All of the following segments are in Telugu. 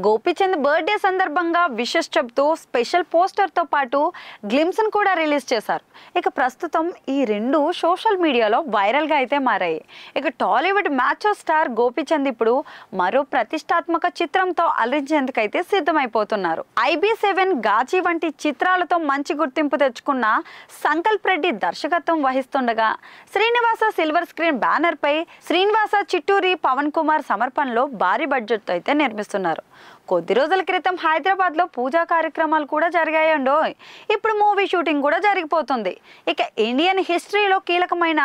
గోపీచంద్ బర్త్డే సందర్భంగా విషెస్ చెప్తూ స్పెషల్ పోస్టర్తో పాటు గ్లిమ్స్ను కూడా రిలీజ్ చేశారు. ఇక ప్రస్తుతం ఈ రెండు సోషల్ మీడియాలో వైరల్గా అయితే మారాయి. ఇక టాలీవుడ్ మ్యాచో స్టార్ గోపీచంద్ ఇప్పుడు మరో ప్రతిష్టాత్మక చిత్రంతో అలరించేందుకైతే సిద్ధమైపోతున్నారు. IB7 గాజీ వంటి చిత్రాలతో మంచి గుర్తింపు తెచ్చుకున్న సంకల్ప్ రెడ్డి దర్శకత్వం వహిస్తుండగా శ్రీనివాస సిల్వర్ స్క్రీన్ బ్యానర్ పై శ్రీనివాస చిట్టూరి పవన్ కుమార్ సమర్పణలో భారీ బడ్జెట్తో అయితే నిర్మిస్తున్నారు. కొద్ది రోజుల క్రితం హైదరాబాద్లో పూజా కార్యక్రమాలు కూడా జరిగాయండో. ఇప్పుడు మూవీ షూటింగ్ కూడా జరిగిపోతుంది. ఇక ఇండియన్ హిస్టరీలో కీలకమైన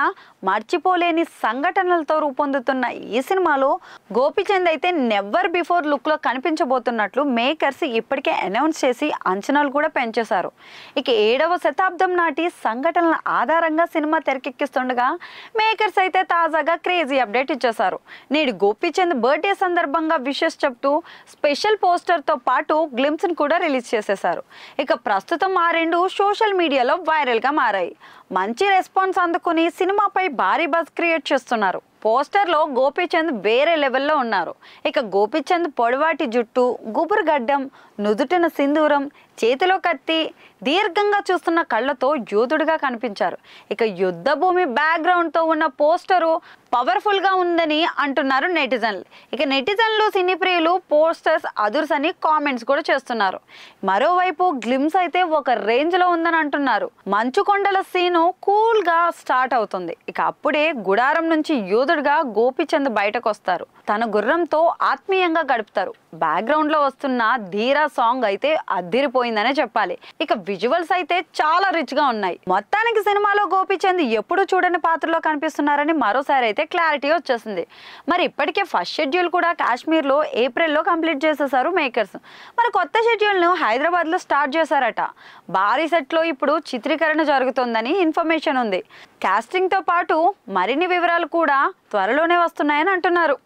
మర్చిపోలేని సంఘటనలతో రూపొందుతున్న ఈ సినిమాలో గోపీచంద్ అయితే నెవర్ బిఫోర్ లుక్లో కనిపించబోతున్నట్లు మేకర్స్ ఇప్పటికే అనౌన్స్ చేసి అంచనాలు కూడా పెంచేశారు. ఇక 7వ శతాబ్దం నాటి సంఘటనల ఆధారంగా సినిమా తెరకెక్కిస్తుండగా మేకర్స్ అయితే తాజాగా క్రేజీ అప్డేట్ ఇచ్చేశారు. నేడు గోపీచంద్ బర్త్డే సందర్భంగా విషెస్ చెప్తూ స్పెషల్ పోస్టర్తో పాటు గ్లిమ్స్ను కూడా రిలీజ్ చేసేశారు. ఇక ప్రస్తుతం ఆ రెండు సోషల్ మీడియాలో వైరల్గా మారాయి. మంచి రెస్పాన్స్ అందుకుని సినిమాపై భారీ బజ్ క్రియేట్ చేస్తున్నారు. పోస్టర్లో గోపీచంద్ వేరే లెవెల్లో ఉన్నారు. ఇక గోపీచంద్ పొడవాటి జుట్టు, గుబురు గడ్డం, నుదుటిన సింధూరం, చేతిలో కత్తి, దీర్ఘంగా చూస్తున్న కళ్ళతో యోధుడిగా కనిపించారు. ఇక యుద్ధ భూమి బ్యాక్గ్రౌండ్తో ఉన్న పోస్టరు పవర్ఫుల్గా ఉందని అంటున్నారు నెటిజన్లు. ఇక నెటిజన్లు సినీ ప్రియులు పోస్టర్స్ అదుర్స్ అని కామెంట్స్ కూడా చేస్తున్నారు. మరోవైపు గ్లిమ్స్ అయితే ఒక రేంజ్లో ఉందని అంటున్నారు. మంచు కొండల సీను కూల్గా స్టార్ట్ అవుతుంది. ఇక అప్పుడే గుడారం నుంచి యోధుడిగా గోపీచంద్ బయటకు వస్తారు. తన గుర్రంతో ఆత్మీయంగా గడుపుతారు. బ్యాక్గ్రౌండ్లో వస్తున్న ధీరా సాంగ్ అయితే అద్దిరిపోయిందనే చెప్పాలి. ఇక విజువల్స్ అయితే చాలా రిచ్గా ఉన్నాయి. మొత్తానికి సినిమాలో గోపీచంద్ ఎప్పుడు చూడని పాత్రలో కనిపిస్తున్నారని మరోసారి అయితే క్లారిటీ వచ్చేసింది. మరి ఇప్పటికే ఫస్ట్ షెడ్యూల్ కూడా కాశ్మీర్లో ఏప్రిల్లో కంప్లీట్ చేసేసారు మేకర్స్. మరి కొత్త షెడ్యూల్ను హైదరాబాద్లో స్టార్ట్ చేశారట. భారీ సెట్లో ఇప్పుడు చిత్రీకరణ జరుగుతోందని ఇన్ఫర్మేషన్ ఉంది. కాస్టింగ్తో పాటు మరిన్ని వివరాలు కూడా త్వరలోనే వస్తున్నాయని అంటున్నారు.